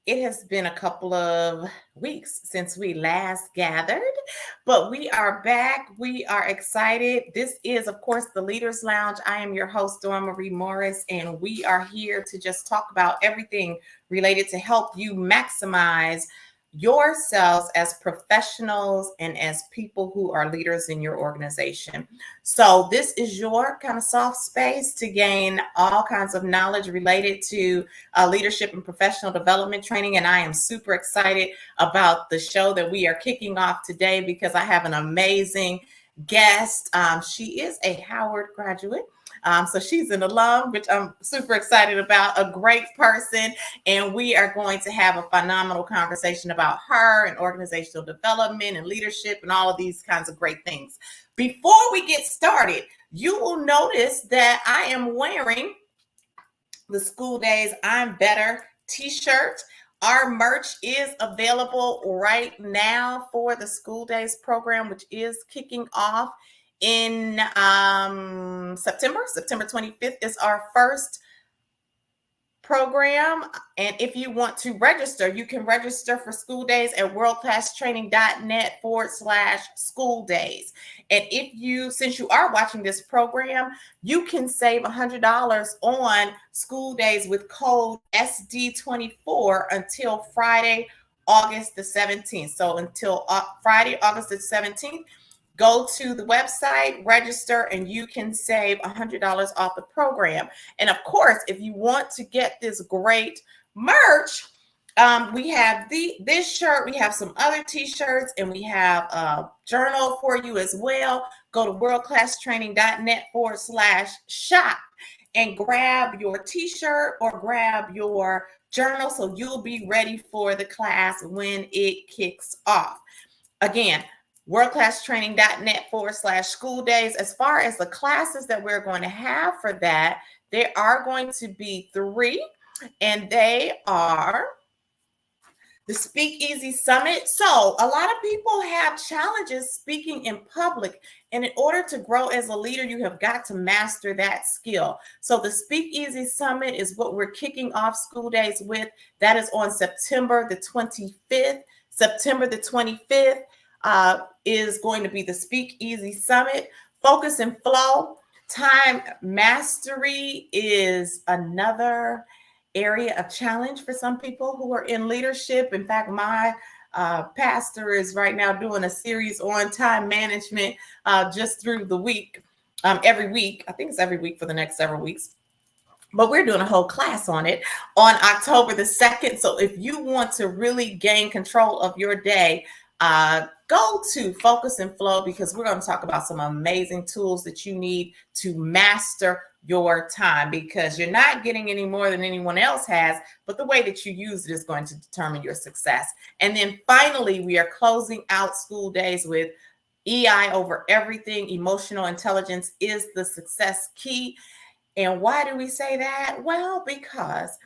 It has been a couple of weeks since we last gathered, but we are back. We are excited. This is, of course, the Leaders Lounge. I am your host, Dawn Marie Morris, and we are here to just talk about everything related to help you maximize yourselves as professionals and as people who are leaders in your organization. So this is your kind of soft space to gain all kinds of knowledge related to leadership and professional development training. And I am super excited about the show that we are kicking off today because I have an amazing guest. She is a Howard graduate. So she's an alum, which I'm super excited about, a great person. And we are going to have a phenomenal conversation about her and organizational development and leadership and all of these kinds of great things. Before we get started, you will notice that I am wearing the School Days I'm Better t-shirt. Our merch is available right now for the School Days program, which is kicking off in September. September 25th is our first program. And if you want to register, you can register for School Days at worldclasstraining.net/school days. And since you are watching this program, you can save $100 on School Days with code SD24 until Friday, August the 17th. So until Friday, August the 17th, go to the website, register, and you can save $100 off the program. And of course, if you want to get this great merch, we have this shirt, we have some other t-shirts, and we have a journal for you as well. Go to worldclasstraining.net/shop and grab your t-shirt or grab your journal so you'll be ready for the class when it kicks off. Again, worldclasstraining.net/school days. As far as the classes that we're going to have for that, there are going to be 3, and they are the Speak Easy Summit. So a lot of people have challenges speaking in public, and in order to grow as a leader, you have got to master that skill. So the Speak Easy Summit is what we're kicking off School Days with. That is on September the 25th. September the 25th. Is going to be the Speak Easy Summit. Focus and flow. Time mastery is another area of challenge for some people who are in leadership. In fact, my pastor is right now doing a series on time management just through the week, every week. I think it's every week for the next several weeks. But we're doing a whole class on it on October the 2nd. So if you want to really gain control of your day, go to Focus and Flow, because we're going to talk about some amazing tools that you need to master your time, because you're not getting any more than anyone else has, but the way that you use it is going to determine your success. And then finally, we are closing out School Days with EI over everything. Emotional intelligence is the success key. And why do we say that? Well, because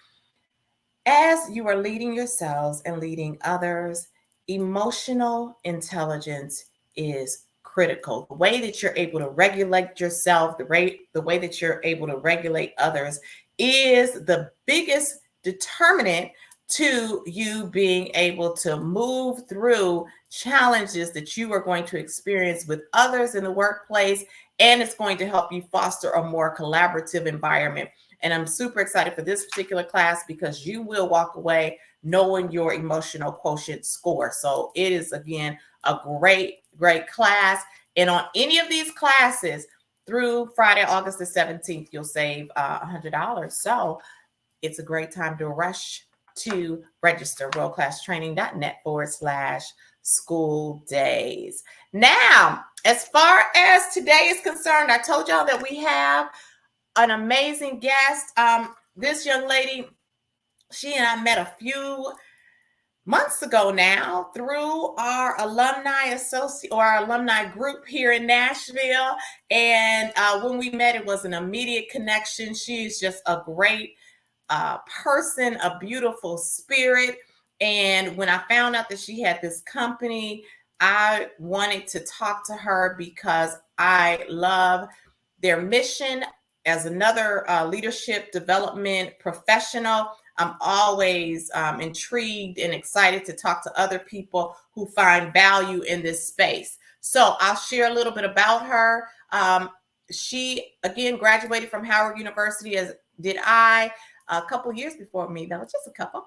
as you are leading yourselves and leading others, emotional intelligence is critical. The way that you're able to regulate yourself, the way that you're able to regulate others is the biggest determinant to you being able to move through challenges that you are going to experience with others in the workplace. And it's going to help you foster a more collaborative environment. And I'm super excited for this particular class because you will walk away knowing your emotional quotient score. So it is, again, a great class. And on any of these classes through Friday, August the 17th, you'll save $100. So it's a great time to rush to register. worldclasstraining.net/school days. Now, as far as today is concerned, I told y'all that we have an amazing guest. This young lady, she and I met a few months ago now through our alumni our alumni group here in Nashville. And when we met, it was an immediate connection. She's just a great person, a beautiful spirit. And when I found out that she had this company, I wanted to talk to her because I love their mission. As another leadership development professional, I'm always intrigued and excited to talk to other people who find value in this space. So I'll share a little bit about her. She, again, graduated from Howard University, as did I, a couple years before me, though, just a couple,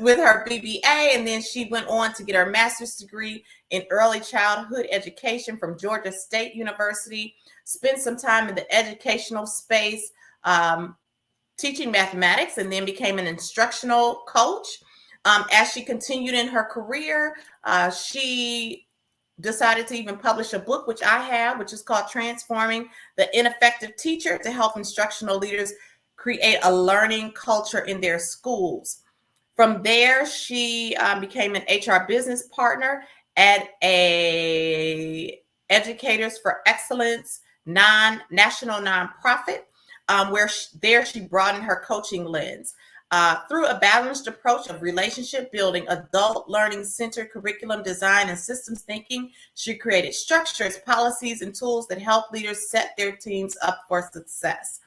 with her BBA. And then she went on to get her master's degree in early childhood education from Georgia State University, spent some time in the educational space, teaching mathematics, and then became an instructional coach. As she continued in her career, she decided to even publish a book, which I have, which is called Transforming the Ineffective Teacher, to help instructional leaders create a learning culture in their schools. From there, she became an HR business partner at a Educators for Excellence national nonprofit, where she broadened her coaching lens. Through a balanced approach of relationship building, adult learning-centered curriculum design, and systems thinking, she created structures, policies, and tools that help leaders set their teams up for success.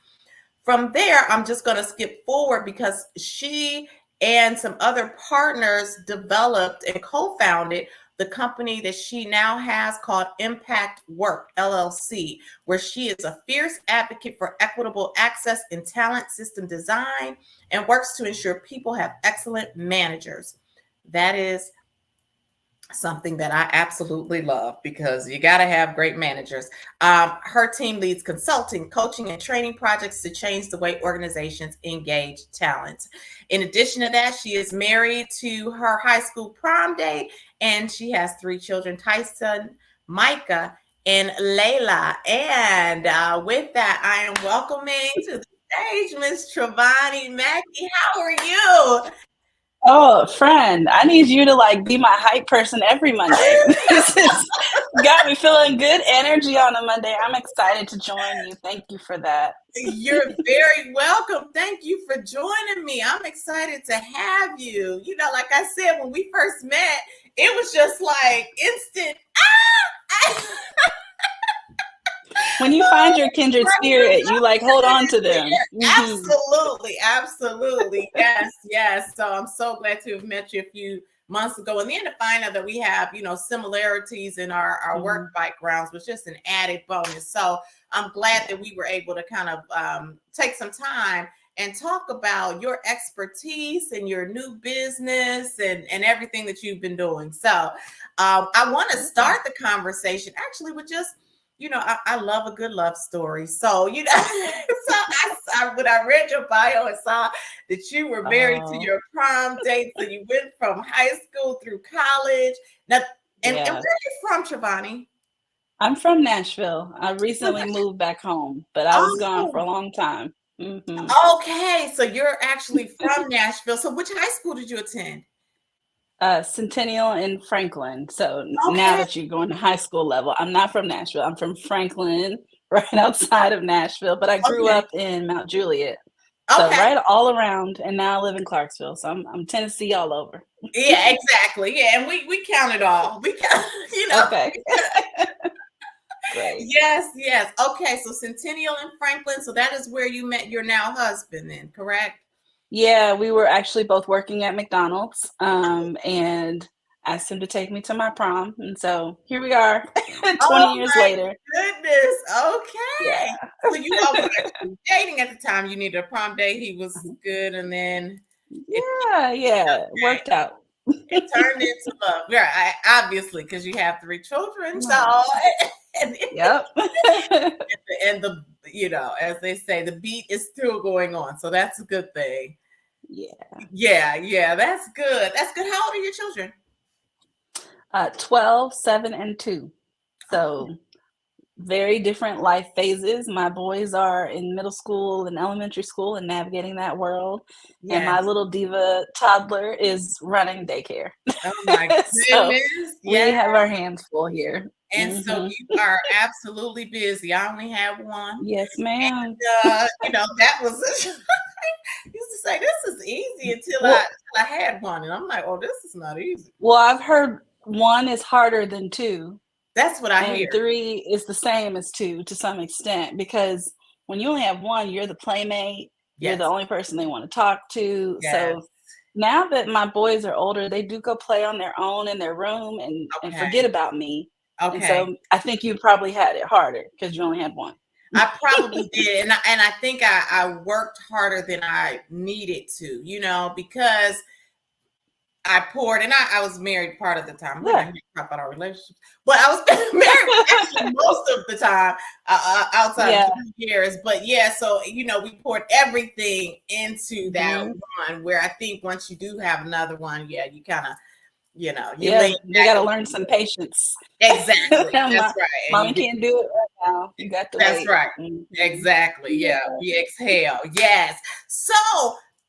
From there, I'm just going to skip forward because she and some other partners developed and co-founded the company that she now has called Impact Work, LLC, where she is a fierce advocate for equitable access in talent system design and works to ensure people have excellent managers. That is something that I absolutely love, because you got to have great managers. Her team leads consulting, coaching, and training projects to change the way organizations engage talent. In addition to that, she is married to her high school prom date, and she has 3 children, Tyson, Micah, and Layla. And with that, I am welcoming to the stage Miss Travonnie Mackey. How are you? Oh, friend, I need you to be my hype person every Monday. This has got me feeling good energy on a Monday. I'm excited to join you. Thank you for that. You're very welcome. Thank you for joining me. I'm excited to have you. You know, like I said, when we first met, it was just like instant. When you find your kindred spirit, you hold on to them. Absolutely. Absolutely. Yes. Yes. So I'm so glad to have met you a few months ago. And then to find out that we have, similarities in our work backgrounds was just an added bonus. So I'm glad that we were able to kind of take some time and talk about your expertise and your new business and everything that you've been doing. So I want to start the conversation actually with just, I love a good love story. So, when I read your bio and saw that you were married to your prom date, so you went from high school through college. Now, and where are you from, Travonnie? I'm from Nashville. I recently moved back home, but I was gone for a long time. Okay, so you're actually from Nashville. So which high school did you attend? Centennial in Franklin. So now that you're going to high school level, I'm not from Nashville. I'm from Franklin, right outside of Nashville, but I grew up in Mount Juliet. So right all around, and now I live in Clarksville. So I'm Tennessee all over. Yeah, exactly. Yeah, and we count it all. We count, Okay. Great. Yes. Okay, so Centennial in Franklin. So that is where you met your now husband then, correct? Yeah, we were actually both working at McDonald's, and asked him to take me to my prom. And so here we are 20 years later. Goodness. Okay. Yeah. So you all were actually dating at the time. You needed a prom date. He was good. And then. It worked out. It turned into love. Yeah, obviously, because you have 3 children. So. Yep. and the, as they say, the beat is still going on. So that's a good thing. Yeah. That's good. How old are your children? 12, 7, and 2. So very different life phases. My boys are in middle school and elementary school and navigating that world. Yes. And my little diva toddler is running daycare. Oh my goodness. So we have our hands full here. And so you are absolutely busy. I only have one. Yes, ma'am. And, that was, I used to say, this is easy until I had one. And I'm like, oh, this is not easy. Well, I've heard 1 is harder than 2. That's what I hear. 3 is the same as 2 to some extent, because when you only have 1, you're the playmate. You're the Yes. only person they want to talk to. Yes. So now that my boys are older, they do go play on their own in their room and forget Okay. about me. And Okay. so I think you probably had it harder because you only had one. I probably did. And I think I worked harder than I needed to, because I poured, and I was married part of the time. We're not here to talk about our relationships, but I was married actually most of the time outside of 3 years. But yeah, so we poured everything into that one. Where I think once you do have another one, yeah, you kind of, you lay they got to learn some patience. Exactly. That's right. And Mommy can't do it right now. You got to That's wait. right. Exactly. Yeah. We exhale. Yes. So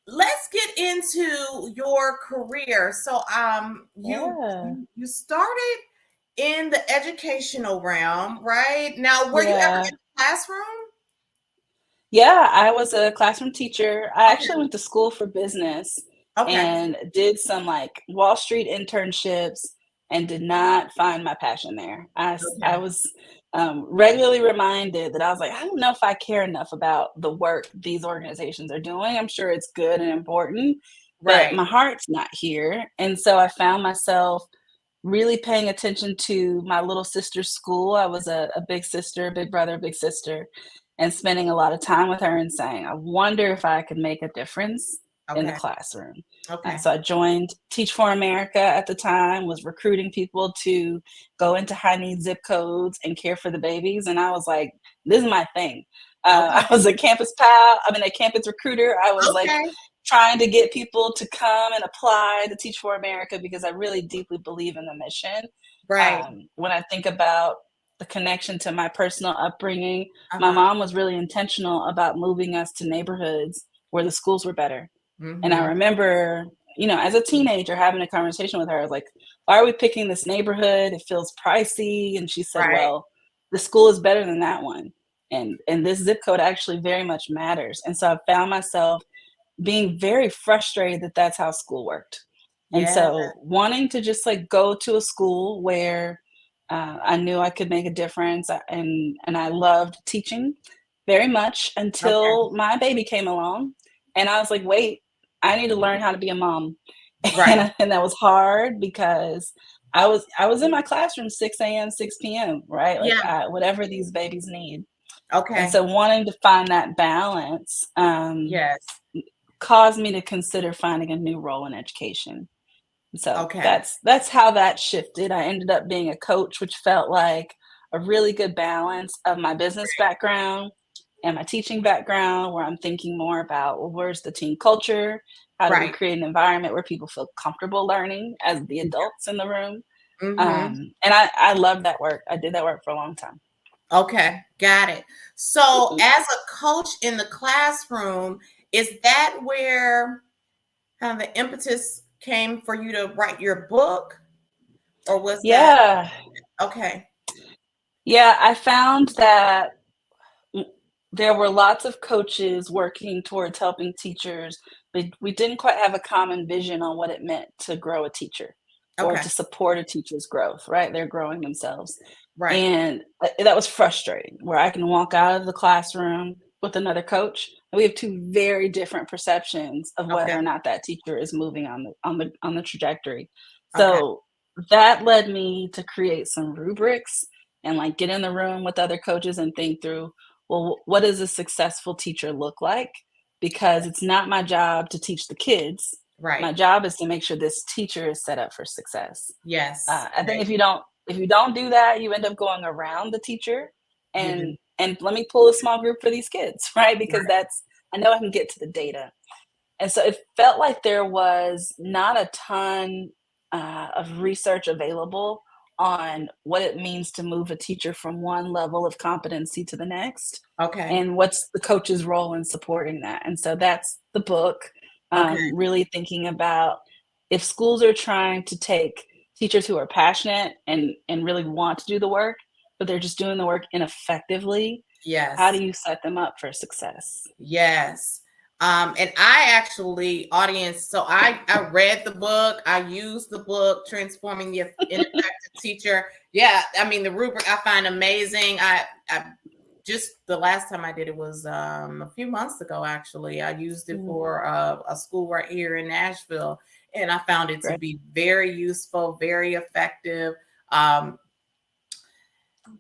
let's get into your career. So you started in the educational realm, right? Now, were you ever in the classroom? Yeah, I was a classroom teacher. I actually went to school for business Okay. and did some like Wall Street internships and did not find my passion there. I was regularly reminded that I was like, I don't know if I care enough about the work these organizations are doing. I'm sure it's good and important, but Right. my heart's not here. And so I found myself really paying attention to my little sister's school. I was a big sister, big brother, big sister, and spending a lot of time with her and saying, I wonder if I could make a difference in the classroom. Okay. So I joined Teach for America at the time, was recruiting people to go into high need zip codes and care for the babies. And I was like, this is my thing. I was a campus a campus recruiter. I was like trying to get people to come and apply to Teach for America because I really deeply believe in the mission. Right. When I think about the connection to my personal upbringing, my mom was really intentional about moving us to neighborhoods where the schools were better. And I remember, as a teenager having a conversation with her, I was like, why are we picking this neighborhood? It feels pricey. And she said, well, the school is better than that one. And this zip code actually very much matters. And so I found myself being very frustrated that that's how school worked. And so wanting to just like go to a school where I knew I could make a difference and I loved teaching very much until my baby came along and I was like, wait, I need to learn how to be a mom. Right. And that was hard because I was in my classroom 6 a.m., 6 p.m., right? Like whatever these babies need. And so wanting to find that balance caused me to consider finding a new role in education. So that's how that shifted. I ended up being a coach, which felt like a really good balance of my business background and my teaching background, where I'm thinking more about, well, where's the team culture? How do we create an environment where people feel comfortable learning as the adults in the room? And I love that work. I did that work for a long time. Okay, got it. So as a coach in the classroom, is that where kind of the impetus came for you to write your book? Or was that okay? Yeah, I found that there were lots of coaches working towards helping teachers, but we didn't quite have a common vision on what it meant to grow a teacher or to support a teacher's growth, right? They're growing themselves. Right. And that was frustrating, where I can walk out of the classroom with another coach and we have two very different perceptions of whether or not that teacher is moving on the trajectory. So that led me to create some rubrics and like get in the room with other coaches and think through, well, what does a successful teacher look like? Because it's not my job to teach the kids. My job is to make sure this teacher is set up for success. Yes. I think if you don't do that, you end up going around the teacher and let me pull a small group for these kids, right? Because I know I can get to the data. And so it felt like there was not a ton of research available on what it means to move a teacher from one level of competency to the next. And what's the coach's role in supporting that. And so that's the book, really thinking about if schools are trying to take teachers who are passionate and really want to do the work, but they're just doing the work ineffectively. How do you set them up for success? And I actually, so I read the book. I used the book, Transforming the Ineffective Teacher. Yeah, I mean, the rubric I find amazing. I just the last time I did it was a few months ago, actually. I used it for a school right here in Nashville, and I found it to be very useful, very effective. That's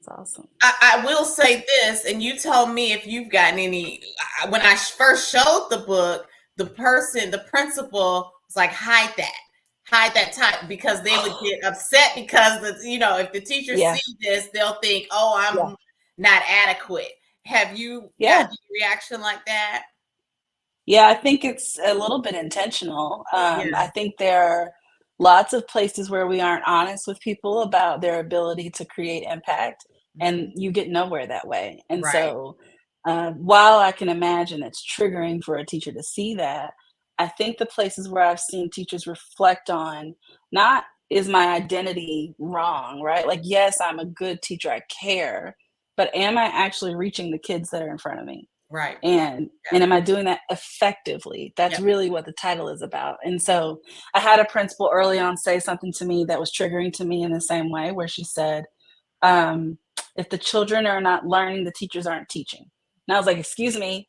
awesome. I will say this, and you tell me if you've gotten any. When I first showed the book, the principal was like, hide that type, because they would get upset because if the teachers see this, they'll think, oh, I'm not adequate. Have you gotten a reaction like that? Yeah, I think it's a little bit intentional. I think there are lots of places where we aren't honest with people about their ability to create impact, and you get nowhere that way. And so, while I can imagine it's triggering for a teacher to see that, I think the places where I've seen teachers reflect on, not is my identity wrong, right? Like, yes, I'm a good teacher, I care, but am I actually reaching the kids that are in front of me? Right. And am I doing that effectively? That's really what the title is about. And so I had a principal early on say something to me that was triggering to me in the same way, where she said, if the children are not learning, the teachers aren't teaching. And I was like, excuse me,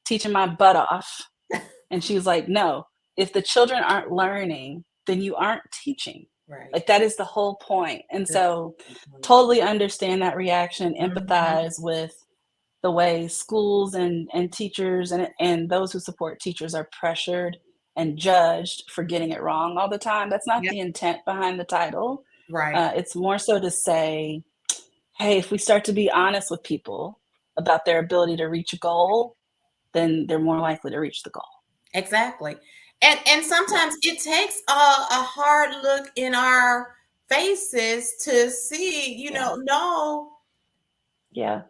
teaching my butt off. And she was like, no, if the children aren't learning, then you aren't teaching. Right. Like, that is the whole point. And so totally understand that reaction, empathize with the way schools and teachers and those who support teachers are pressured and judged for getting it wrong all the time. That's not the intent behind the title. Right. It's more so to say, hey, if we start to be honest with people about their ability to reach a goal, then they're more likely to reach the goal. Exactly. And sometimes it takes a hard look in our faces to see, no. Yeah.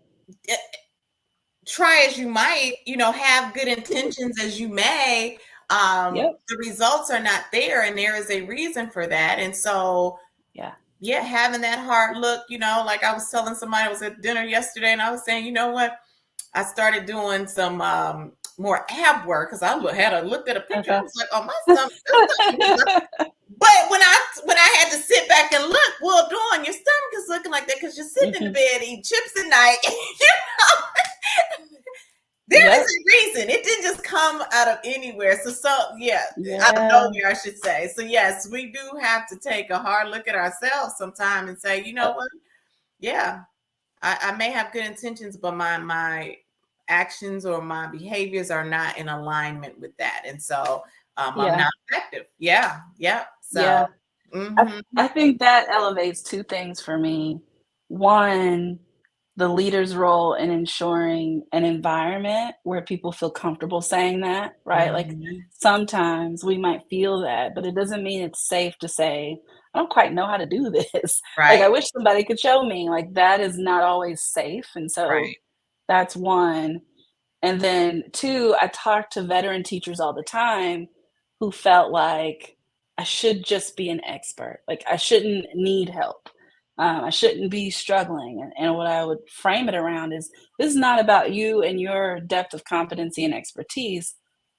Try as you might, have good intentions as you may, the results are not there, and there is a reason for that. And so, having that hard look, like I was telling somebody, I was at dinner yesterday, and I was saying, you know what, I started doing some more ab work, because I looked at a picture. I was like, oh, my stomach. But when I had to sit back and look, well, Dawn, your stomach is looking like that because you're sitting in the bed eating chips at night. There is a reason. It didn't just come out of anywhere. Out of nowhere, I should say. So yes, we do have to take a hard look at ourselves sometime and say, you know what? Yeah, I may have good intentions, but my actions or my behaviors are not in alignment with that, and so I'm not effective. So I think that elevates two things for me. One, the leader's role in ensuring an environment where people feel comfortable saying that, right? Like, sometimes we might feel that, but it doesn't mean it's safe to say, I don't quite know how to do this. Like, I wish somebody could show me. Like, that is not always safe. And so that's one. And then two, I talk to veteran teachers all the time who felt like I should just be an expert. Like, I shouldn't need help. I shouldn't be struggling. And what I would frame it around is, this is not about you and your depth of competency and expertise.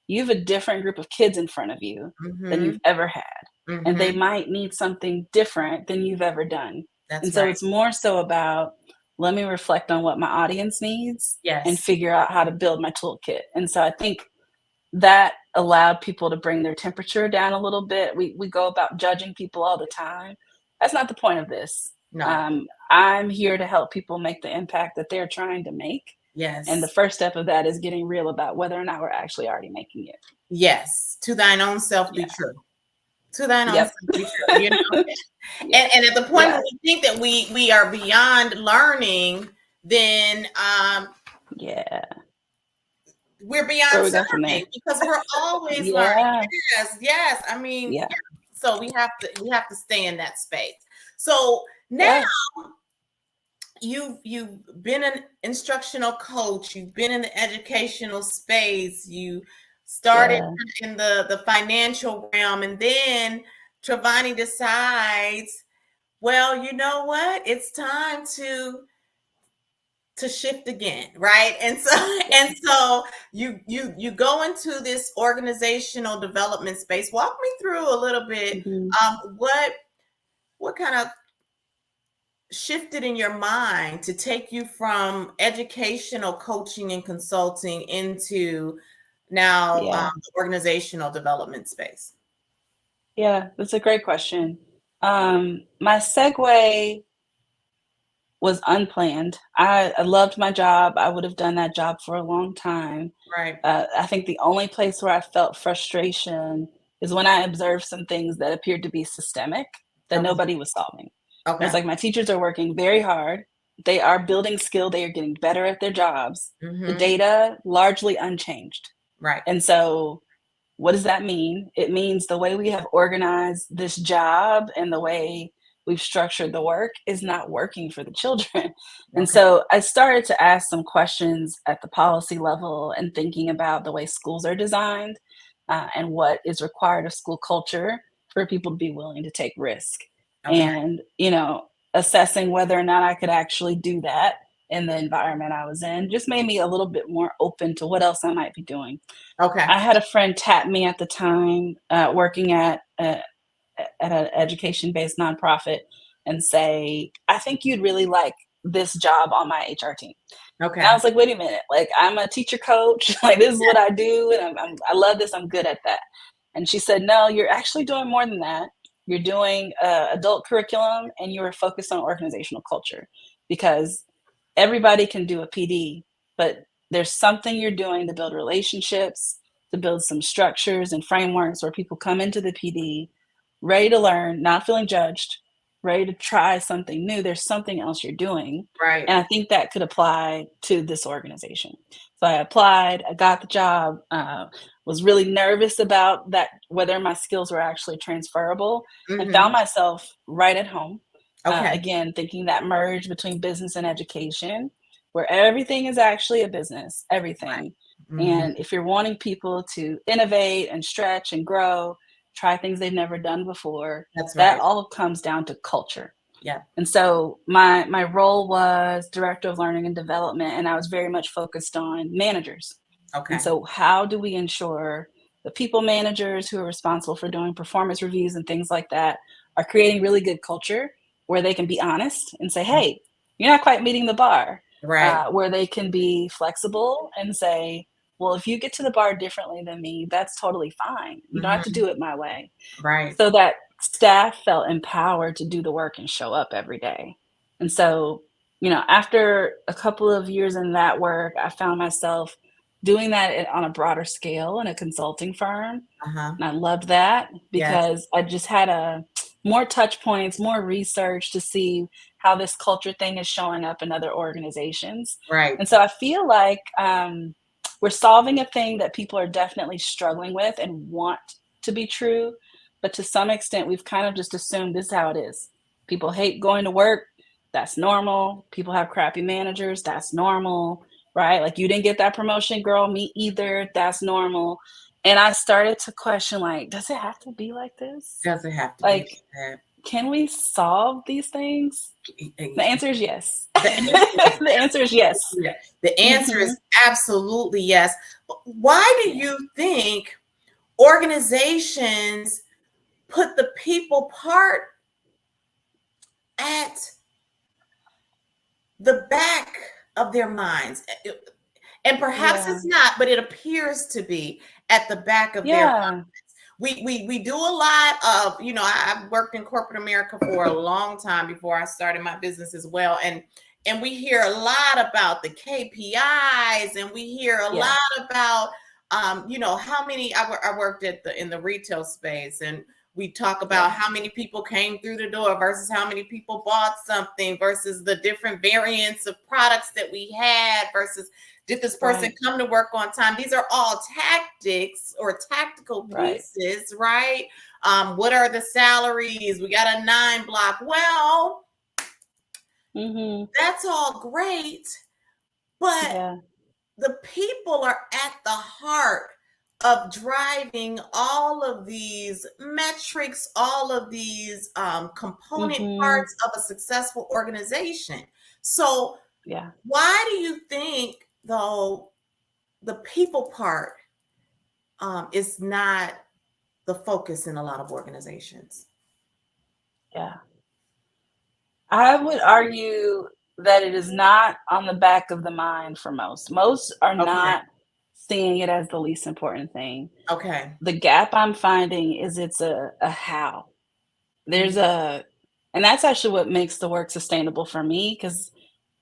You have a different group of kids in front of you than you've ever had. And they might need something different than you've ever done. So it's more so about, let me reflect on what my audience needs and figure out how to build my toolkit. And so I think that allowed people to bring their temperature down a little bit. We go about judging people all the time. That's not the point of this. No. I'm here to help people make the impact that they're trying to make. Yes. And the first step of that is getting real about whether or not we're actually already making it. Yes. To thine own self be true. To thine own self be true. And at the point where we think that we are beyond learning, then we're beyond serving, because we're always learning. Yes. I mean, so we have to stay in that space. So now you've been an instructional coach, you've been in the educational space, you started in the financial realm, and then Travonnie decides, well, you know what? It's time to shift again, right? And so you go into this organizational development space. Walk me through a little bit. What kind of shifted in your mind to take you from educational coaching and consulting into now the organizational development space? Yeah, that's a great question. My segue was unplanned. I loved my job. I would have done that job for a long time. Right. I think the only place where I felt frustration is when I observed some things that appeared to be systemic that Okay. nobody was solving. It was Okay. like my teachers are working very hard. They are building skill. They are getting better at their jobs. The Mm-hmm. data largely unchanged. Right. And so what does that mean? It means the way we have organized this job and the way we've structured the work is not working for the children. And Okay. so I started to ask some questions at the policy level and thinking about the way schools are designed and what is required of school culture for people to be willing to take risk. Okay. And, assessing whether or not I could actually do that in the environment I was in just made me a little bit more open to what else I might be doing. Okay. I had a friend tap me at the time, working at an education-based nonprofit and say, "I think you'd really like this job on my HR team." And I Okay. was like, "Wait a minute, like, I'm a teacher coach, like, this is what I do, and I love this, I'm good at that." And she said, "No, you're actually doing more than that. You're doing, adult curriculum, and you are focused on organizational culture, because everybody can do a PD, but there's something you're doing to build relationships, to build some structures and frameworks where people come into the PD ready to learn, not feeling judged, ready to try something new. There's something else you're doing. Right. And I think that could apply to this organization." So I applied, I got the job, was really nervous about that, whether my skills were actually transferable, and Mm-hmm. found myself right at home. Okay. Again, thinking that merge between business and education, where everything is actually a business, Right. everything. Mm-hmm. And if you're wanting people to innovate and stretch and grow, try things they've never done before, That's that right. all comes down to culture. Yeah. And so my role was director of learning and development, and I was very much focused on managers. And Okay. so how do we ensure the people managers who are responsible for doing performance reviews and things like that are creating really good culture where they can be honest and say, "Hey, you're not quite meeting the bar," Right. where they can be flexible and say, "Well, if you get to the bar differently than me, that's totally fine. You don't have to Mm-hmm. do it my way." Right. So that staff felt empowered to do the work and show up every day. And so, after a couple of years in that work, I found myself doing that on a broader scale in a consulting firm. Uh-huh. And I loved that Yes. because I just had more touch points, more research to see how this culture thing is showing up in other organizations. Right. And so I feel like we're solving a thing that people are definitely struggling with and want to be true. But to some extent, we've kind of just assumed this is how it is. People hate going to work. That's normal. People have crappy managers. That's normal, right? Like, you didn't get that promotion, girl. Me either. That's normal. And I started to question, like, does it have to be like this? Doesn't have to be Like, like that. can we solve these things? The answer is yes. The answer The answer is yes. is, the answer Mhm. is absolutely yes. Why do Yeah. you think organizations put the people part at the back of their minds? And perhaps Yeah. it's not, but it appears to be at the back of their Yeah. we do a lot of, I've worked in corporate America for a long time before I started my business as well, and we hear a lot about the KPIs, and we hear a Yeah. lot about how many I worked in the retail space, and we talk about Yeah. how many people came through the door versus how many people bought something versus the different variants of products that we had versus did this person Right. come to work on time? These are all tactics or tactical Right. pieces, right? What are the salaries? We got a 9 block. Well, Mhm. that's all great, but Yeah. the people are at the heart of driving all of these metrics, all of these component Mhm. parts of a successful organization. So, Yeah. why do you think, though, the people part is not the focus in a lot of organizations? Yeah. I would argue that it is not on the back of the mind for most. Most are Okay. not seeing it as the least important thing. Okay. The gap I'm finding is it's a how. There's Mhm. a and that's actually what makes the work sustainable for me because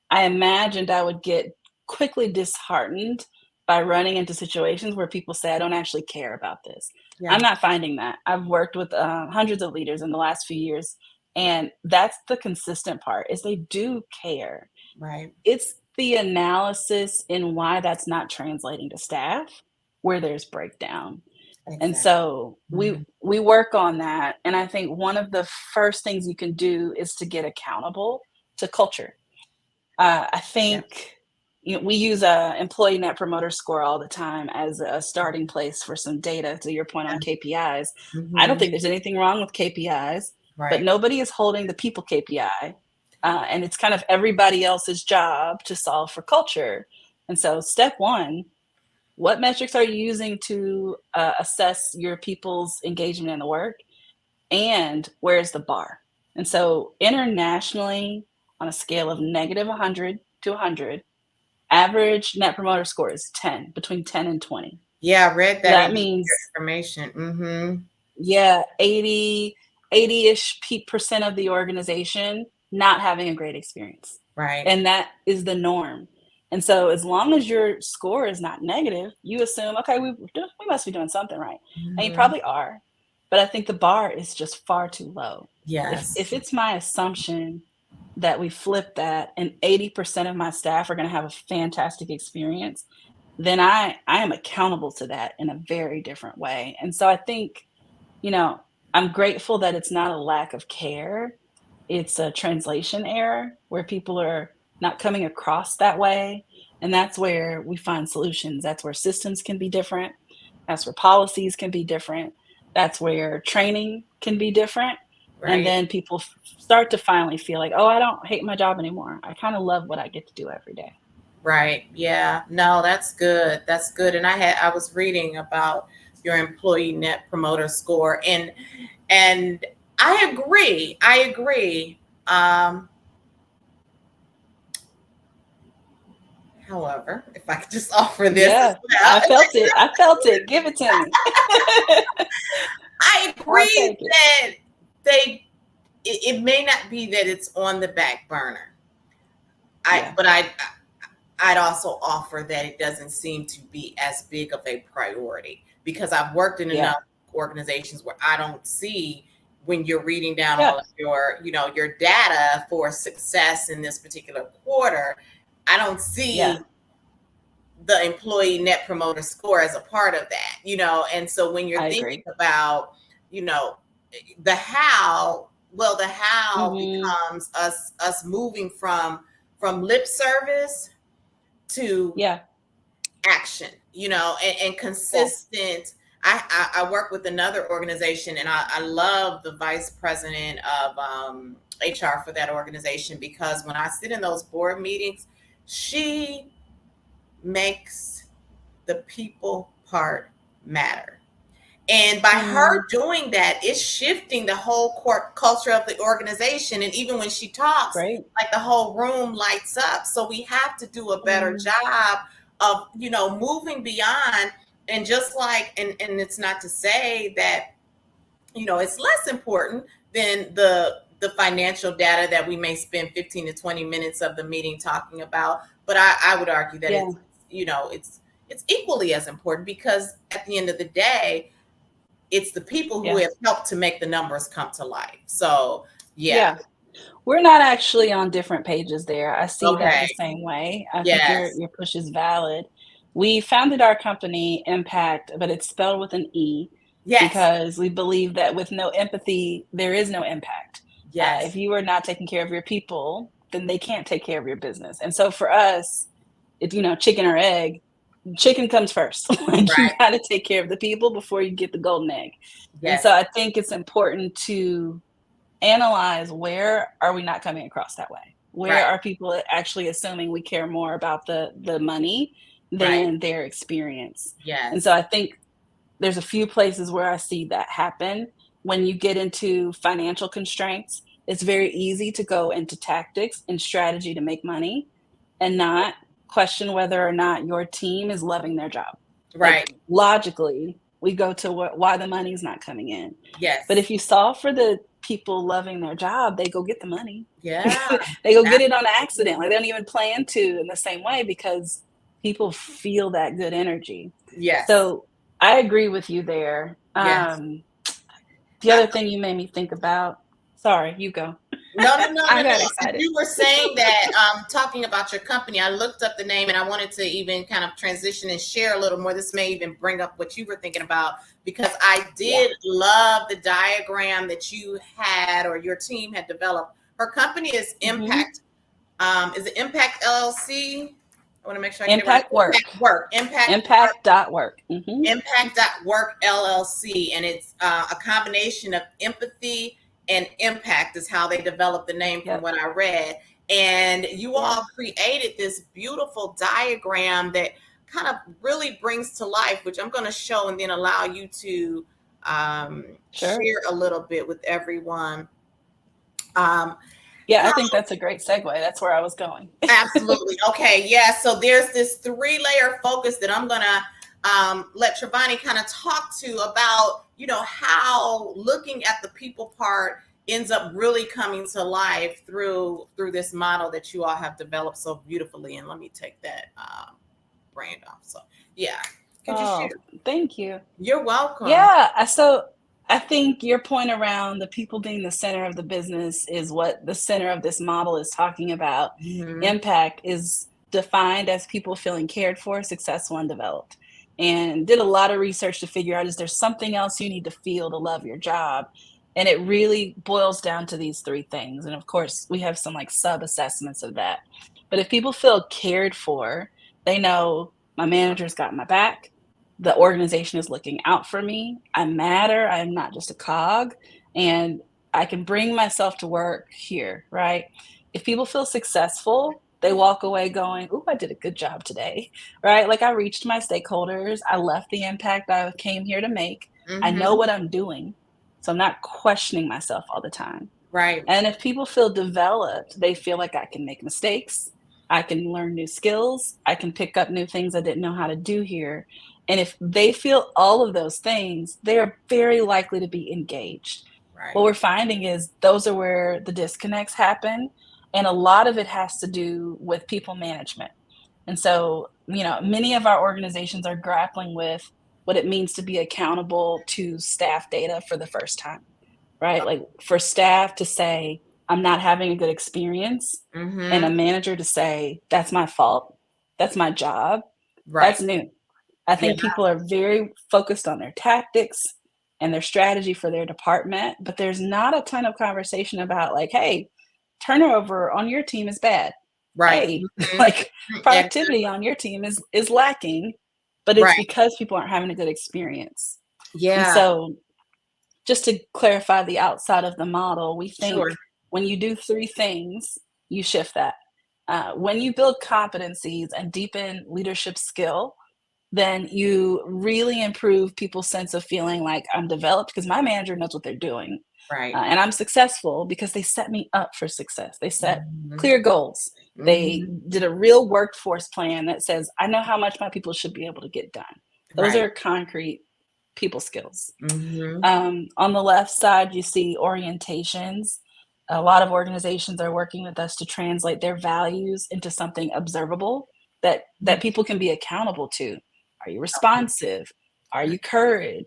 I imagined I would get quickly disheartened by running into situations where people say, "I don't actually care about this." I'm Yeah. not finding that. I've worked with, hundreds of leaders in the last few years, and that's the consistent part, is they do care. Right. It's the analysis in why that's not translating to staff where there's breakdown. And Exactly. so we Mhm. we work on that, and I think one of the first things you can do is to get accountable to culture. I Yeah. think we use a employee net promoter score all the time as a starting place for some data. To your point Yeah. on KPIs, I don't Mhm. think there's anything wrong with KPIs, but Right. nobody is holding the people KPI, and it's kind of everybody else's job to solve for culture. And so, step one: what metrics are you using to assess your people's engagement in the work? And where's the bar? And so internationally, on a scale of negative 100 to 100, average net promoter score is 10, between 10 and 20. Yeah, I read So that that in your means, information. Mhm. yeah, 80-ish percent of the organization not having a great experience. Right. And that is the norm. And so as long as your score is not negative, you assume, okay, we must be doing something right. And you Mhm. probably are. But I think the bar is just far too low. If Yes. it's my assumption that we flip that and 80% of my staff are going to have a fantastic experience, then I am accountable to that in a very different way. And so I think, you know, I'm grateful that it's not a lack of care. It's a translation error where people are not coming across that way. And that's where we find solutions. That's where systems can be different. That's where policies can be different. That's where training can be different. And Right. then people start to finally feel like, oh, I don't hate my job anymore. I kind of love what I get to do every day. Right. Yeah. No, that's good. That's good. And I was reading about your employee net promoter score, and I agree. I agree. However, if I could just offer this as Yeah, well, I felt it. I felt it. Give it to me. I I'll agree take it. that it may not be that it's on the back burner. Yeah. I'd also offer that it doesn't seem to be as big of a priority because I've worked in Yeah. enough organizations where I don't see when you're reading down Yeah. all of your data for success in this particular quarter, I don't Yeah. see the employee net promoter score as a part of that. And so when you're I thinking agree. about, you know, the how, well, the how Mhm. becomes us moving from lip service to Yeah. action, and Yeah. consistent. I work with another organization, and I love the vice president of HR for that organization because when I sit in those board meetings, she makes the people part matter. And by Mm, her doing that, it's shifting the whole culture of the organization. And even when she talks, great. like the whole room lights up. So we have to do a better Mm, job of, moving beyond. And just like, and it's not to say that, it's less important than the financial data that we may spend 15 to 20 minutes of the meeting talking about. But I would argue that yeah. it's equally as important because at the end of the day, it's the people who Yeah. have helped to make the numbers come to life. So, yeah. Yeah. We're not actually on different pages there. I see that Okay. the same way. I think Yes. your push is valid. We founded our company Impact, but it's spelled with an E Yes. because we believe that with no empathy, there is no impact. If Yes. you are not taking care of your people, then they can't take care of your business. And so for us, it's chicken or egg. Chicken comes first. Like you Right. got to take care of the people before you get the golden egg. And so Yes. I think it's important to analyze where are we not coming across that way? Where Right. are people actually assuming we care more about the money Right. than their experience? And so Yes. I think there's a few places where I see that happen when you get into financial constraints. it's very easy to go into tactics and strategy to make money and not question whether or not your team is loving their job. Right. Like logically, we go to why the money's not coming in. Yes. But if you solve for the people loving their job, they go get the money. Yeah. They go get it on accident. Like they don't even plan to in the same way because people feel that good energy. Yes. So I agree with you there. Yes. The other thing you made me think about, sorry, you go. No. I got excited. You were saying that, talking about your company, I looked up the name and I wanted to even kind of transition and share a little more. This may even bring up what you were thinking about, because I did love the diagram that you had or your team had developed. Her company is Impact. Is it Impact LLC? I want to make sure I get Impact it right. Work. Impact.work. Impact.work LLC. And it's a combination of empathy and impact is how they developed the name from what I read. And you all created this beautiful diagram that kind of really brings to life, which I'm going to show and then allow you to share a little bit with everyone. I think that's a great segue. That's where I was going. Absolutely. Okay. Yeah. So there's this 3-layer focus that I'm going to let Travonnie kind of talk to about, how looking at the people part ends up really coming to life through this model that you all have developed so beautifully. And let me take that brand off. So yeah. Could you share? Thank you. You're welcome. Yeah. So I think your point around the people being the center of the business is what the center of this model is talking about. Impact is defined as people feeling cared for, successful, and developed. And did a lot of research to figure out, is there something else you need to feel to love your job? And it really boils down to these 3 things. And of course, we have some like sub-assessments of that. But if people feel cared for, they know my manager's got my back. The organization is looking out for me. I matter. I'm not just a cog. And I can bring myself to work here, right? If people feel successful, they walk away going, "Ooh, I did a good job today," right? Like I reached my stakeholders. I left the impact I came here to make. I know what I'm doing. So I'm not questioning myself all the time. Right. And if people feel developed, they feel like I can make mistakes. I can learn new skills. I can pick up new things I didn't know how to do here. And if they feel all of those things, they are very likely to be engaged. Right. What we're finding is those are where the disconnects happen. And a lot of it has to do with people management. And so, many of our organizations are grappling with what it means to be accountable to staff data for the first time, right? Like for staff to say, I'm not having a good experience, and a manager to say, that's my fault. That's my job. Right. That's new. I think people are very focused on their tactics and their strategy for their department, but there's not a ton of conversation about like, hey, turnover on your team is bad. Right. Hey, like productivity on your team is lacking, but it's because people aren't having a good experience. Yeah. And so just to clarify the outside of the model, we think when you do 3 things, you shift that. When you build competencies and deepen leadership skill, then you really improve people's sense of feeling like I'm developed because my manager knows what they're doing. Right. And I'm successful because they set me up for success. They set clear goals. They did a real workforce plan that says, I know how much my people should be able to get done. Those are concrete people skills. On the left side, you see orientations. A lot of organizations are working with us to translate their values into something observable that people can be accountable to. Are you responsive? Are you courage?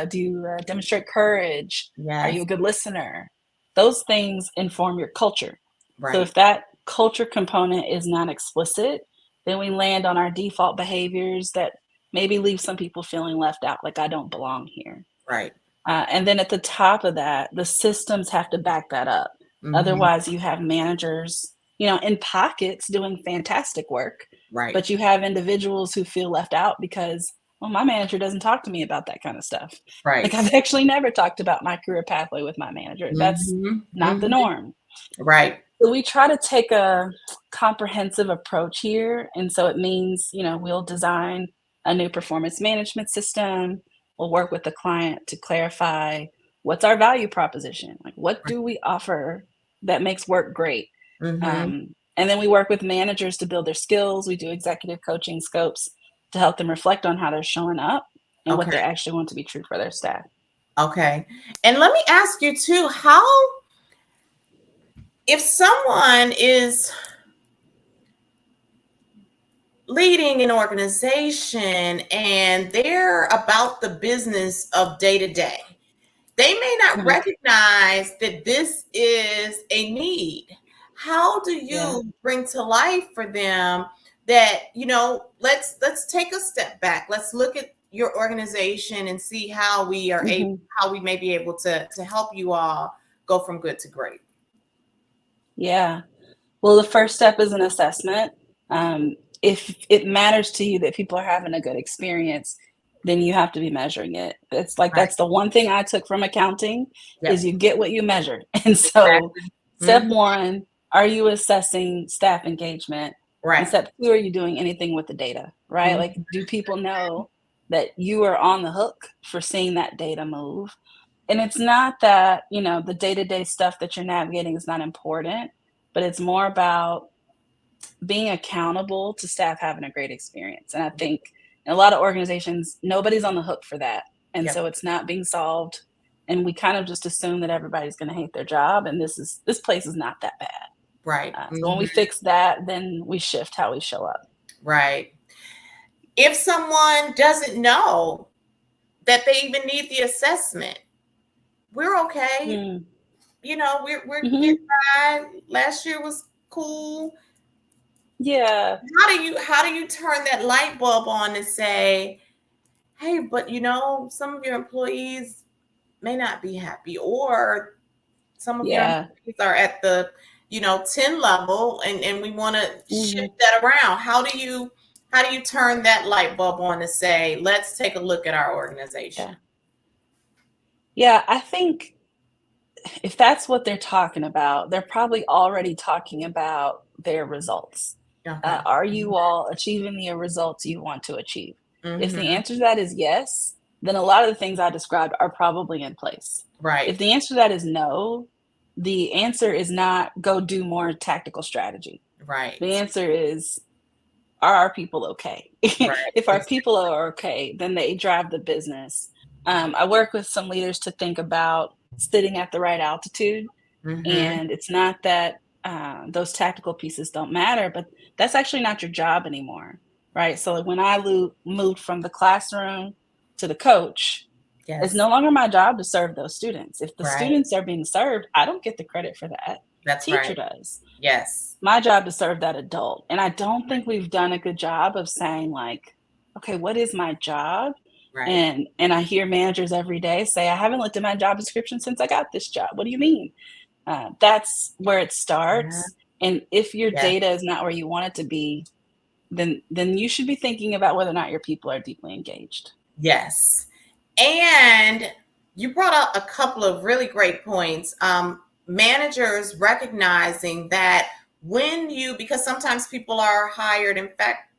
Do you demonstrate courage? Yes. Are you a good listener? Those things inform your culture. Right. So if that culture component is not explicit, then we land on our default behaviors that maybe leave some people feeling left out, like I don't belong here. Right. And then at the top of that, the systems have to back that up. Otherwise, you have managers, in pockets doing fantastic work. Right. But you have individuals who feel left out because, well, my manager doesn't talk to me about that kind of stuff. Right. Like I've actually never talked about my career pathway with my manager. That's not the norm. Right. So we try to take a comprehensive approach here. And so it means, we'll design a new performance management system. We'll work with the client to clarify what's our value proposition. Like what do we offer that makes work great. Mm-hmm. And then we work with managers to build their skills. We do executive coaching scopes to help them reflect on how they're showing up and what Okay. they actually want to be true for their staff. Okay. And let me ask you too, how, if someone is leading an organization and they're about the business of day to day, they may not Mhm. recognize that this is a need. How do Yeah. you bring to life for them that, let's take a step back. Let's look at your organization and see how we are able, Mhm. how we may be able to help you all go from good to great. Yeah. Well, the first step is an assessment. If it matters to you that people are having a good experience, then you have to be measuring it. It's like Right. that's the one thing I took from accounting is Yep. you get what you measure. And so Exactly. step Mhm. one, are you assessing staff engagement? And Right. step two, are you doing anything with the data, right? Like, Mhm. do people know that you are on the hook for seeing that data move? And it's not that, the day-to-day stuff that you're navigating is not important, but it's more about being accountable to staff having a great experience. And I think in a lot of organizations, nobody's on the hook for that. And Yep. so it's not being solved. And we kind of just assume that everybody's going to hate their job. And this place is not that bad. Right. So when we Mhm. fix that, then we shift how we show up. Right. If someone doesn't know that they even need the assessment, we're okay. Mm. We're getting Hmm. by. Last year was cool. Yeah. How do you turn that light bulb on and say, hey, but some of your employees may not be happy, or some of your Yeah. employees are at the 10 level, and we want to Hmm. shift that around. How do you turn that light bulb on to say, let's take a look at our organization? Yeah. Yeah. I think if that's what they're talking about, they're probably already talking about their results. Okay. Are you all achieving the results you want to achieve? If the Mm-hmm. answer to that is yes, then a lot of the things I described are probably in place. Right. If the answer to that is no, the answer is not go do more tactical strategy. The Right. answer is, are our people okay? Right. If our people are okay, then they drive the business. I work with some leaders to think about sitting at the right altitude. Mm-hmm. And it's not that those tactical pieces don't matter, but that's actually not your job anymore, right? So like when I moved from the classroom to the coach, it's Yes. no longer my job to serve those students. If the Right. students are being served, I don't get the credit for that. That's Teacher right. does. Yes. My job to serve that adult. And I don't think we've done a good job of saying like, okay, what is my job? Right. And I hear managers every day say, I haven't looked at my job description since I got this job. What do you mean? That's where it Yeah. starts. And if your Yes. data is not where you want it to be, then you should be thinking about whether or not your people are deeply engaged. Yes. And you brought up a couple of really great points. Managers recognizing that because sometimes people are hired, in fact,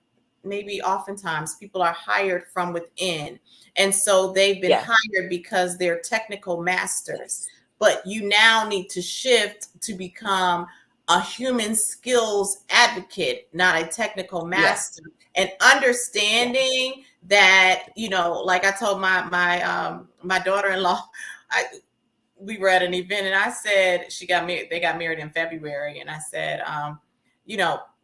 maybe oftentimes people are hired from within. And so they've been Yeah. hired because they're technical masters. Yes. But you now need to shift to become a human skills advocate, not a technical Yeah. master. And Yeah. understanding that, like I told my daughter-in-law, we were at an event and I said, they got married in February. And I said,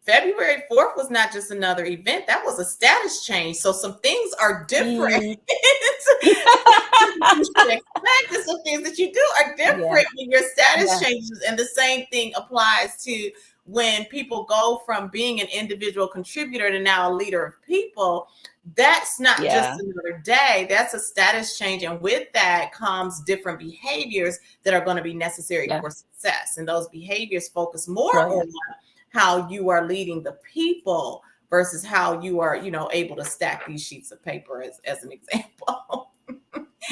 February 4th was not just another event. That was a status change. So some things are different. Mm. You should expect that some things that you do are Yeah. different when your status Yeah. changes. And the same thing applies to when people go from being an individual contributor to now a leader of people. That's not just Yeah. another day. That's a status change. And with that comes different behaviors that are going to be necessary Yeah. for success. And those behaviors focus more on Brilliant. how you are leading the people versus how you are, able to stack these sheets of paper as an example.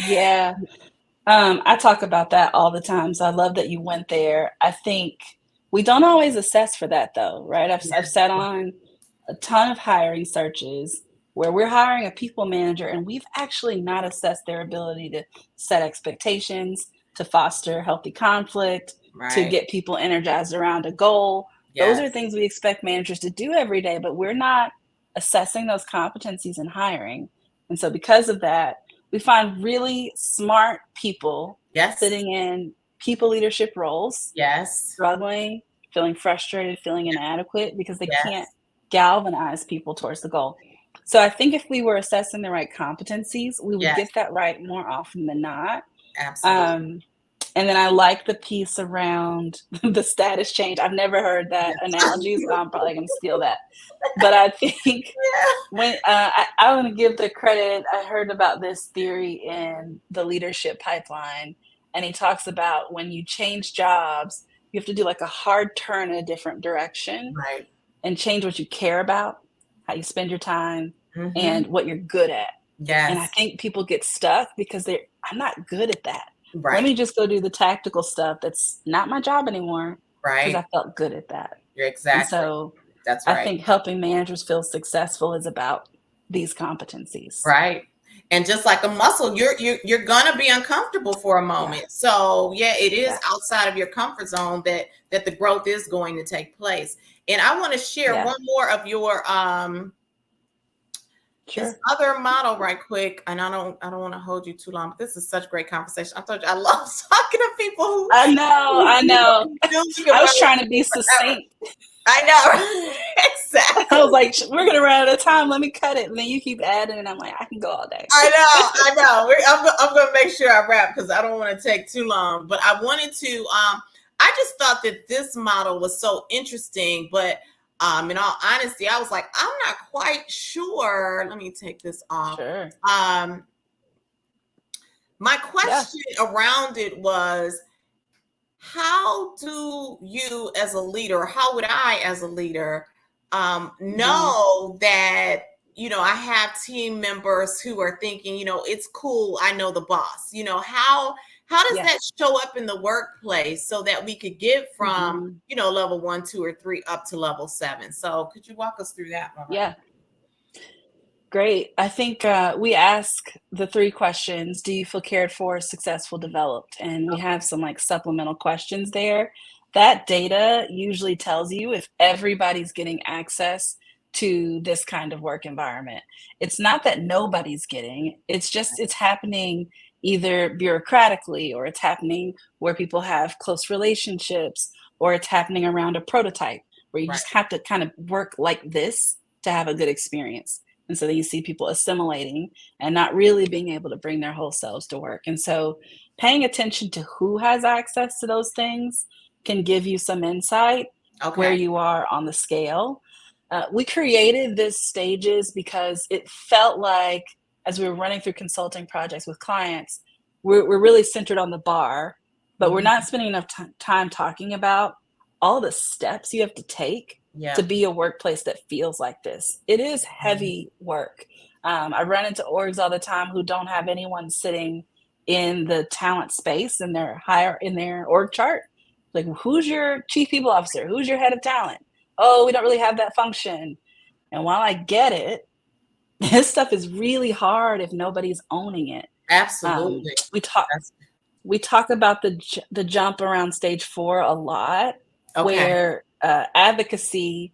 Yeah. I talk about that all the time. So I love that you went there. I think we don't always assess for that though, right? I've Yes. sat on a ton of hiring searches where we're hiring a people manager and we've actually not assessed their ability to set expectations, to foster healthy conflict, to get people energized around a goal. Yes. Those are things we expect managers to do every day, but we're not assessing those competencies in hiring. And so because of that, we find really smart people sitting in people leadership roles, struggling, feeling frustrated, feeling inadequate because they can't galvanize people towards the goal. So I think if we were assessing the right competencies, we would get that right more often than not. Absolutely. And then I like the piece around the status change. I've never heard that analogy, so I'm probably going to steal that. But I think when I want to give the credit, I heard about this theory in the leadership pipeline, and he talks about when you change jobs, you have to do like a hard turn in a different direction, and change what you care about, how you spend your time, and what you're good at. And I think people get stuck because I'm not good at that. Let me just go do the tactical stuff that's not my job anymore because I felt good at that. Exactly. And so that's right. I think helping managers feel successful is about these competencies. Right. And just like a muscle, you're gonna be uncomfortable for a moment. So it is outside of your comfort zone that the growth is going to take place. And I want to share one more of your this other model right quick, and I don't want to hold you too long, but this is such great conversation. I told you I love talking to people who I know. I was trying to be succinct. I know. Exactly. I was like, we're gonna run out of time. Let me cut it, and then you keep adding, and I'm like, I can go all day. I know. I'm gonna make sure I wrap because I don't want to take too long. But I wanted to. I just thought that this model was so interesting, but. In all honesty, I was like, I'm not quite sure. Let me take this off. Sure. My question around it was, how do you as a leader, how would I as a leader know that, I have team members who are thinking, it's cool, I know the boss. How does that show up in the workplace so that we could get from, level 1, 2, or 3 up to level 7? So could you walk us through that one? Yeah. Great. I think we ask the 3 questions. Do you feel cared for, successful, developed? And we have some like supplemental questions there. That data usually tells you if everybody's getting access to this kind of work environment. It's not that nobody's getting, it's just it's happening either bureaucratically, or it's happening where people have close relationships, or it's happening around a prototype where you just have to kind of work like this to have a good experience. And so then you see people assimilating and not really being able to bring their whole selves to work. And so paying attention to who has access to those things can give you some insight where you are on the scale. We created this stages because it felt like as we were running through consulting projects with clients, we're really centered on the bar, but we're not spending enough time talking about all the steps you have to take to be a workplace that feels like this. It is heavy work. I run into orgs all the time who don't have anyone sitting in the talent space in their org chart. Like, who's your chief people officer? Who's your head of talent? Oh, we don't really have that function. And while I get it, this stuff is really hard if nobody's owning it. Absolutely. We talk about the jump around stage 4 a lot, where advocacy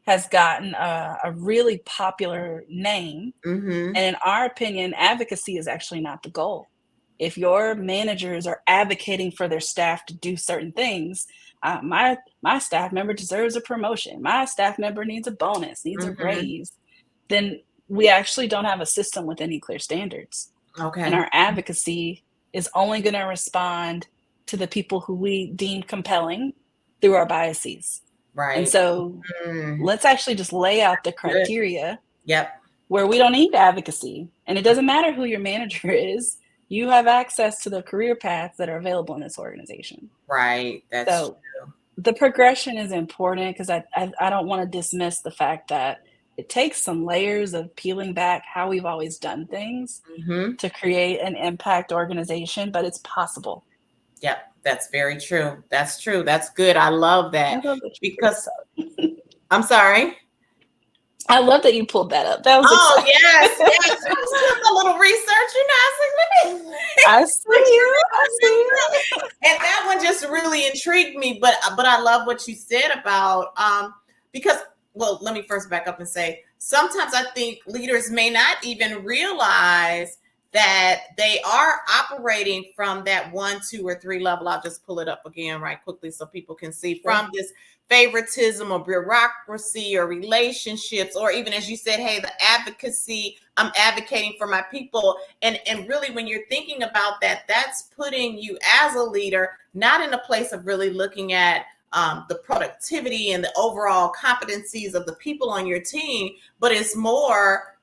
has gotten a really popular name. And in our opinion, advocacy is actually not the goal. If your managers are advocating for their staff to do certain things, my staff member deserves a promotion, my staff member needs a bonus, needs a raise, then we actually don't have a system with any clear standards. And our advocacy is only going to respond to the people who we deem compelling through our biases. And so let's actually just lay out the criteria where we don't need advocacy. And it doesn't matter who your manager is. You have access to the career paths that are available in this organization. Right. That's true. The progression is important because I don't want to dismiss the fact that it takes some layers of peeling back how we've always done things to create an impact organization, but it's possible. Yep, that's very true. That's true. That's good. I love that. Because I'm sorry. I love that you pulled that up. That was exciting. Yes. I was doing a little research, I was like, let me. I see you. And that one just really intrigued me, but I love what you said about because, well, let me first back up and say sometimes I think leaders may not even realize that they are operating from that 1, 2, or 3 level. I'll just pull it up again right quickly so people can see from this favoritism or bureaucracy or relationships, or even as you said, hey, the advocacy, I'm advocating for my people. And really, when you're thinking about that, that's putting you as a leader, not in a place of really looking at the productivity and the overall competencies of the people on your team, but it's more,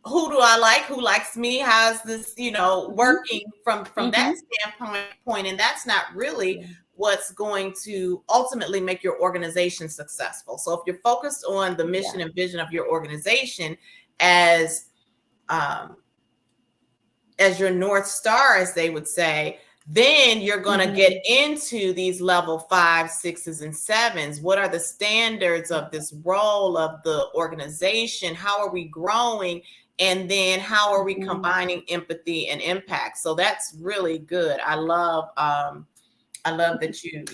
who do I like? Who likes me? How's this, working from that standpoint? And that's not really what's going to ultimately make your organization successful. So if you're focused on the mission and vision of your organization as your North Star, as they would say, then you're going to get into these level 5, 6s, and 7s. What are the standards of this role of the organization? How are we growing? And then how are we combining empathy and impact? So that's really good. I love that you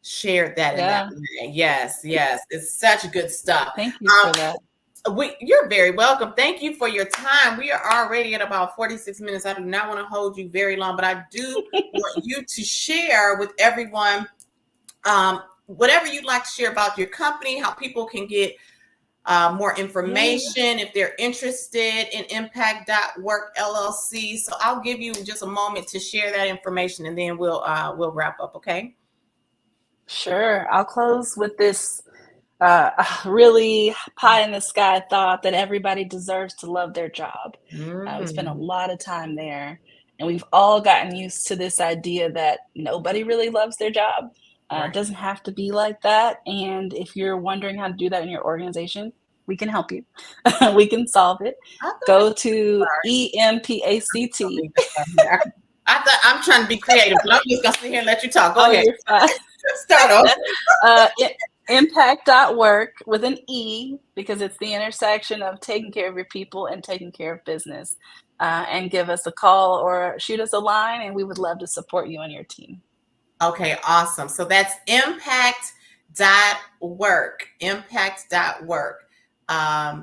shared that in that way. Yes. It's such good stuff. Thank you for that. You're very welcome. Thank you for your time. We are already at about 46 minutes. I do not want to hold you very long, but I do want you to share with everyone whatever you'd like to share about your company, how people can get more information if they're interested in Impact.work LLC. So I'll give you just a moment to share that information, and then we'll wrap up. Okay. Sure. I'll close with this really pie in the sky thought that everybody deserves to love their job. We spend a lot of time there, and we've all gotten used to this idea that nobody really loves their job. It doesn't have to be like that. And if you're wondering how to do that in your organization, we can help you. We can solve it. Go to EMPACT. I thought I'm trying to be creative, but I'm just gonna sit here and let you talk. Go ahead. You're fine. Start off. Impact.work with an E, because it's the intersection of taking care of your people and taking care of business. And give us a call or shoot us a line, and we would love to support you and your team. Okay, awesome. So that's impact.work. Impact.work.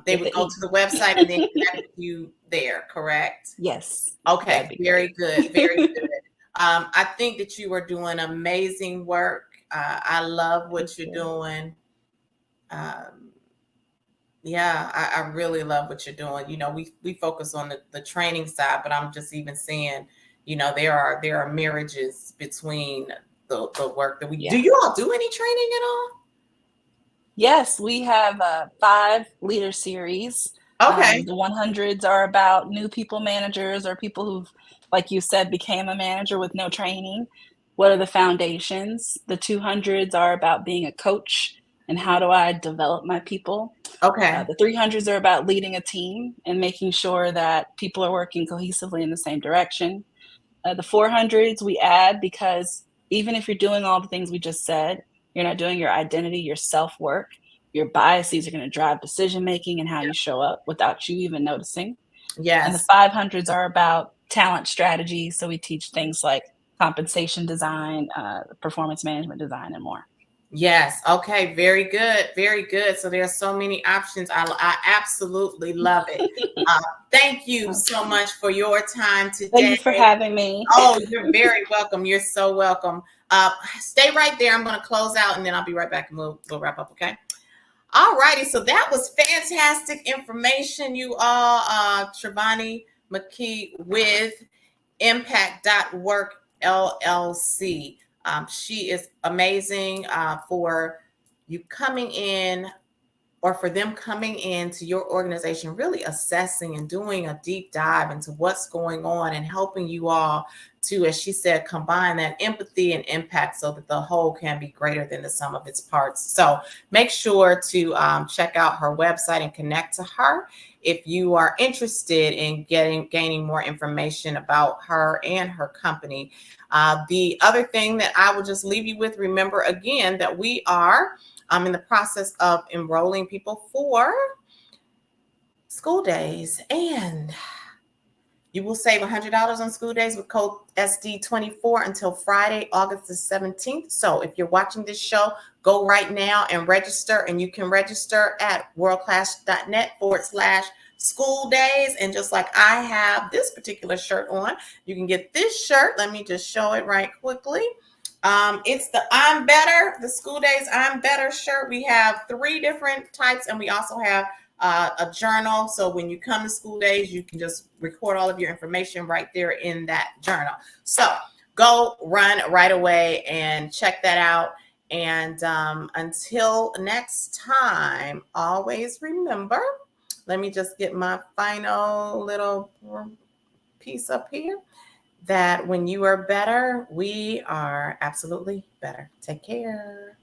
They would go to the website and then connect you there, correct? Yes. Okay, very good. Very good. I think that you are doing amazing work. I love what you're doing. I really love what you're doing. We focus on the training side, but I'm just even saying, there are marriages between the work that we do. You all do any training at all? Yes, we have 5 leader series. Okay. The 100s are about new people managers, or people who've, like you said, became a manager with no training. What are the foundations? The 200s are about being a coach and how do I develop my people. Okay. The 300s are about leading a team and making sure that people are working cohesively in the same direction. The 400s we add because even if you're doing all the things we just said, you're not doing your identity, your self-work. Your biases are going to drive decision-making and how you show up without you even noticing. Yes. And the 500s are about talent strategy. So we teach things like compensation design, performance management design, and more. Yes. Okay. Very good. Very good. So there are so many options. I absolutely love it. Thank you so much for your time today. Thank you for having me. Oh, you're very welcome. You're so welcome. Stay right there. I'm going to close out and then I'll be right back and we'll wrap up. Okay. All righty. So that was fantastic information, you all. Travonnie Mackey with Impact.work LLC. She is amazing for you coming in, or for them coming into your organization, really assessing and doing a deep dive into what's going on and helping you all to, as she said, combine that empathy and impact so that the whole can be greater than the sum of its parts. So make sure to check out her website and connect to her if you are interested in gaining more information about her and her company. The other thing that I will just leave you with, remember again that we are in the process of enrolling people for school days, and You will save $100 on school days with code SD24 until Friday, August the 17th. So if you're watching this show, go right now and register, and you can register at worldclass.net/school days. And just like I have this particular shirt on, you can get this shirt. Let me just show it right quickly. It's the I'm Better, the School Days I'm Better shirt. We have 3 different types, and we also have a journal. So when you come to school days, you can just record all of your information right there in that journal. So go run right away and check that out. And until next time, always remember, let me just get my final little piece up here, that when you are better, we are absolutely better. Take care.